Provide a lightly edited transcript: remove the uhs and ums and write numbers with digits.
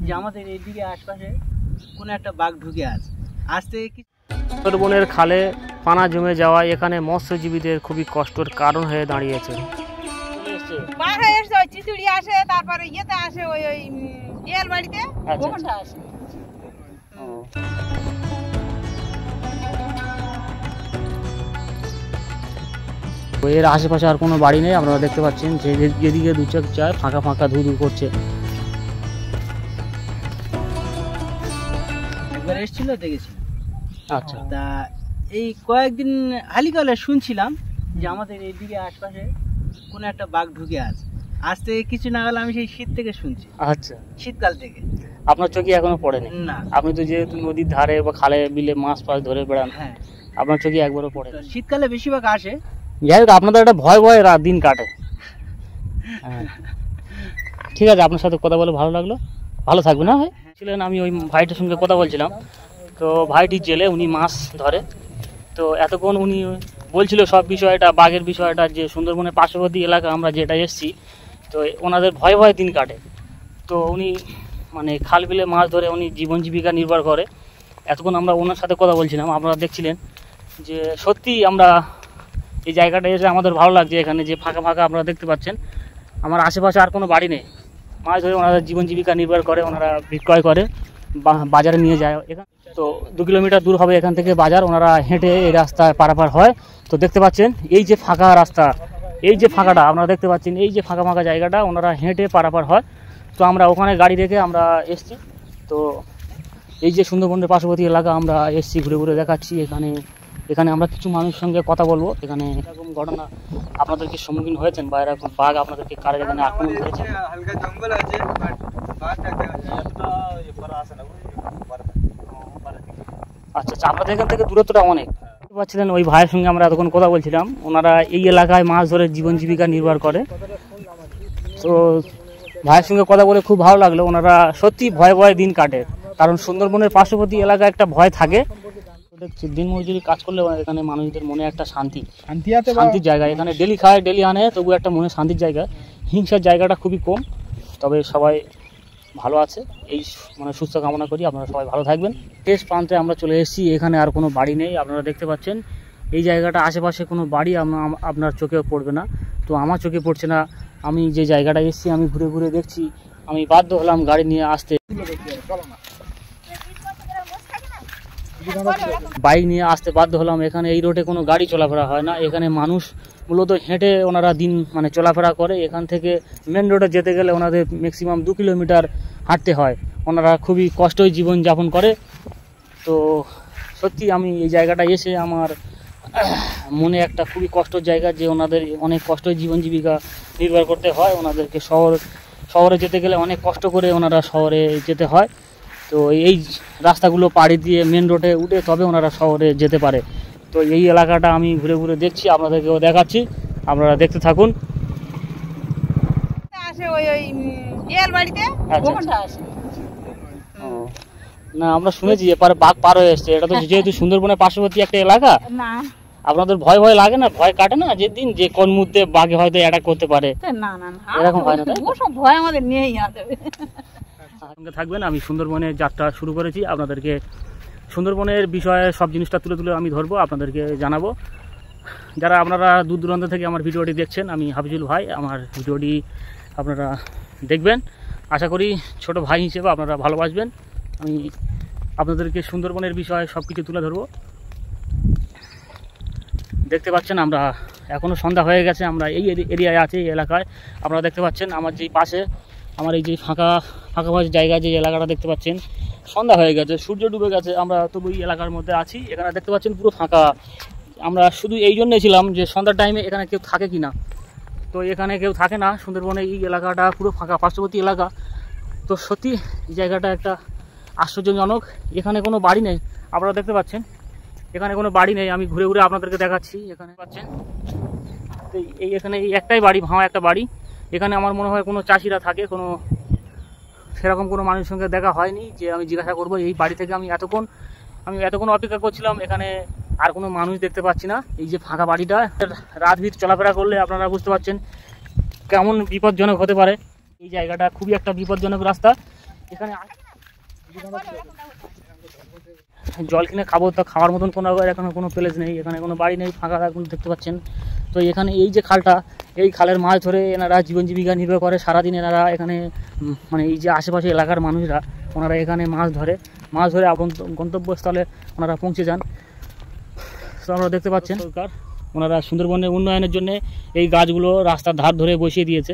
যে আমাদের এইদিকে আশপাশে কোনো একটা বাঘ ঢুকে আছে। আজ থেকে কি সুন্দরবনের খালে পানা জমে যাওয়ায় এখানে মৎস্যজীবীদের খুবই কষ্টের কারণ হয়ে দাঁড়িয়েছে। চিচুড়ি আসে, তারপরে ইয়েতে আসে, ওই বিয়াল বাড়িতে ওখানটা আসে। এর আশেপাশে আর কোনো বাড়ি নেই, আপনারা দেখতে পাচ্ছেন যে যেদিকে দু চোখ যায় ফাঁকা ফাঁকা ধু ধু করছে। একবার এসেছিল, দেখেছি। আচ্ছা, তা এই কয়েকদিন হালিকালে শুনছিলাম যে আমাদের এইদিকে আশপাশে কোনো একটা বাঘ ঢুকে আছে। আজ থেকে কিছু না গেলে আমি সেই শীত থেকে শুনছি। আচ্ছা, শীতকাল থেকে। আপনার চোখে এখনো পড়েনি? না। আপনি তো যেহেতু নদীর ধারে বা খালে বিলে মাছ ফাছ ধরে বেড়ান, হ্যাঁ, আপনার চোখে একবারও পড়ে? শীতকালে বেশিরভাগ আসে। যাই হোক, আপনাদের একটা ভয় ভয় রাত দিন কাটে। হ্যাঁ, ঠিক আছে, আপনার সাথে কথা বলে ভালো লাগলো। ভালো থাকবে না ভাই? ছিলেন, আমি ওই ভাইটার সঙ্গে কথা বলছিলাম। তো ভাইটি জেলে, উনি মাছ ধরে। তো এতক্ষণ উনি বলছিল সব বিষয়টা, বাঘের বিষয়টা, যে সুন্দরবনের পার্শ্ববর্তী এলাকা আমরা যেটা এসেছি, তো ওনাদের ভয় ভয় দিন কাটে। তো উনি মানে খাল বিলে মাছ ধরে উনি জীবন জীবিকা নির্ভর করে। এতক্ষণ আমরা ওনার সাথে কথা বলছিলাম, আপনারা দেখছিলেন যে সত্যি আমরা এই জায়গাটা এসে আমাদের ভালো লাগছে। এখানে যে ফাঁকা ফাঁকা আপনারা দেখতে পাচ্ছেন, আমার আশেপাশে আর কোনো বাড়ি নেই। মাছ ধরে ওনারা জীবন জীবিকা নির্ভর করে, ওনারা বিক্রয় করে বাজারে নিয়ে যায়। এখান তো 2 কিলোমিটার দূর হবে এখান থেকে বাজার। ওনারা হেঁটে এই রাস্তায় পারাপার হয়। তো দেখতে পাচ্ছেন এই যে ফাঁকা রাস্তা, এই যে ফাঁকাটা আপনারা দেখতে পাচ্ছেন, এই যে ফাঁকা ফাঁকা জায়গাটা ওনারা হেঁটে পারাপার হয়। তো আমরা ওখানে গাড়ি রেখে আমরা এসছি। তো এই যে সুন্দরবনের পার্শ্ববর্তী এলাকা আমরা এসছি, ঘুরে ঘুরে দেখাচ্ছি। এখানে আমরা কিছু মানুষের সঙ্গে কথা বলবো। এখানে এরকম ঘটনা আপনাদেরকে সম্মুখীন হয়েছেন বা এরকম বাঘ আপনাদেরকে কারে এখানে আক্রমণ করেছে? হালকা জঙ্গল আছে, আচ্ছা, আপনাদের এখান থেকে দূরত্বটা অনেক। পাচ্ছিলেন ওই ভাইয়ের সঙ্গে আমরা এতক্ষণ কথা বলছিলাম। ওনারা এই এলাকায় মাছ ধরে জীবন জীবিকা নির্ভর করে। তো ভাইয়ের সঙ্গে কথা বলে খুব ভালো লাগলো। ওনারা সত্যি ভয় ভয় দিন কাটে, কারণ সুন্দরবনের পার্শ্ববর্তী এলাকায় একটা ভয় থাকে। দেখছি দিন মজুরি কাজ করলে এখানে মানুষদের মনে একটা শান্তির জায়গা। এখানে ডেলি খায়, ডেলি আনে, তবু একটা মনে শান্তির জায়গা। হিংসার জায়গাটা খুবই কম। তবে সবাই ভালো আছে, এই মানে সুস্থ কামনা করি। আপনারা সবাই ভালো থাকবেন। শেষ প্রান্তে আমরা চলে এসেছি, এখানে আর কোনো বাড়ি নেই। আপনারা দেখতে পাচ্ছেন এই জায়গাটা আশেপাশে কোনো বাড়ি আপনার চোখেও পড়বে না। তো আমার চোখে পড়ছে না। আমি যে জায়গাটা এসেছি আমি ঘুরে ঘুরে দেখছি, আমি বাধ্য হলাম গাড়ি নিয়ে আসতে, বাইক নিয়ে আসতে বাধ্য হলাম। এখানে এই রোডে কোনো গাড়ি চলাফেরা হয় না। এখানে মানুষ মূলত হেঁটে ওনারা দিন মানে চলাফেরা করে। এখান থেকে মেন রোডে যেতে গেলে ওনাদের ম্যাক্সিমাম 2 কিলোমিটার হাঁটতে হয়। ওনারা খুবই কষ্টই জীবনযাপন করে। তো সত্যি আমি এই জায়গাটা এসে আমার মনে একটা খুবই কষ্টের জায়গা, যে ওনাদের অনেক কষ্টই জীবন জীবিকা নির্ভর করতে হয়। ওনাদেরকে শহরে যেতে গেলে অনেক কষ্ট করে ওনারা শহরে যেতে হয়। তো এই রাস্তাগুলো পাড়ি দিয়ে মেন রোডে উঠে তবে ওনারা শহরে যেতে পারে। তো এই এলাকাটা আমি ঘুরে ঘুরে দেখছি, আপনাদেরকেও দেখাচ্ছি, আপনারা দেখতে থাকুন। না, আমরা শুনেছি এপারে বাঘ পার হয়ে এসছে। এটা তো যেহেতু সুন্দরবনের পার্শ্ববর্তী একটা এলাকা, আপনাদের ভয় ভয় লাগে না? ভয় কাটে না যেদিন যে কোন মুহূর্তে বাঘে হয়তো অ্যাটাক করতে পারে? না, এরকম হয় না? ভয় আমাদের নেই। সঙ্গে থাকবেন। আমি সুন্দরবনের যাত্রা শুরু করেছি। আপনাদেরকে সুন্দরবনের বিষয়ে সব জিনিসটা তুলে তুলে আমি ধরবো, আপনাদেরকে জানাবো। যারা আপনারা দূর দূরান্ত থেকে আমার ভিডিওটি দেখছেন, আমি হাফিজুল ভাই, আমার ভিডিওটি আপনারা দেখবেন। আশা করি ছোট ভাই হিসেবে আপনারা ভালোবাসবেন। আমি আপনাদেরকে সুন্দরবনের বিষয়ে সব কিছু তুলে ধরবো। দেখতে পাচ্ছেন আমরা এখনও সন্ধ্যা হয়ে গেছে। আমরা এই এরিয়ায় আছি, এই এলাকায়। আপনারা দেখতে পাচ্ছেন আমার যেই পাশে আমার এই যে ফাঁকা জায়গা, যে এলাকাটা দেখতে পাচ্ছেন, সন্ধ্যা হয়ে গেছে, সূর্য ডুবে গেছে। আমরা তবু এই এলাকার মধ্যে আছি। এখানে দেখতে পাচ্ছেন পুরো ফাঁকা। আমরা শুধু এই জন্যই ছিলাম যে সন্ধ্যার টাইমে এখানে কেউ থাকে কি না। তো এখানে কেউ থাকে না। সুন্দরবনে এই এলাকাটা পুরো ফাঁকা, পার্শ্ববর্তী এলাকা। তো সত্যি এই জায়গাটা একটা আশ্চর্যজনক। এখানে কোনো বাড়ি নেই, আপনারা দেখতে পাচ্ছেন এখানে কোনো বাড়ি নেই। আমি ঘুরে ঘুরে আপনাদেরকে দেখাচ্ছি। এখানে পাচ্ছেন এখানে এই একটাই বাড়ি, ভাঙা একটা বাড়ি। এখানে আমার মনে হয় কোনো চাষিরা থাকে। সেরকম কোনো মানুষের সঙ্গে দেখা হয়নি যে আমি জিজ্ঞাসা করবো। এই বাড়ি থেকে আমি এতক্ষণ অপেক্ষা করছিলাম। এখানে আর কোনো মানুষ দেখতে পাচ্ছি না। এই যে ফাঁকা বাড়িটা, রাত ভিত চলাফেরা করলে আপনারা বুঝতে পারছেন কেমন বিপজ্জনক হতে পারে। এই জায়গাটা খুবই একটা বিপজ্জনক রাস্তা। এখানে জল কিনে খাবো, তা খাওয়ার মতন কোনো এখানে কোনো প্লেস নেই, এখানে কোনো বাড়ি নেই, ফাঁকা দেখতে পাচ্ছেন। তো এখানে এই যে খালটা, এই খালের মাছ ধরে এনারা জীবন জীবিকা নির্বাহ করে। সারাদিন এনারা এখানে মানে এই যে আশেপাশে এলাকার মানুষরা ওনারা এখানে মাছ ধরে গন্তব্যস্থলে ওনারা পৌঁছে যান। তো আপনারা দেখতে পাচ্ছেন সরকার ওনারা সুন্দরবনের উন্নয়নের জন্য এই গাছগুলো রাস্তার ধার ধরে বসিয়ে দিয়েছে।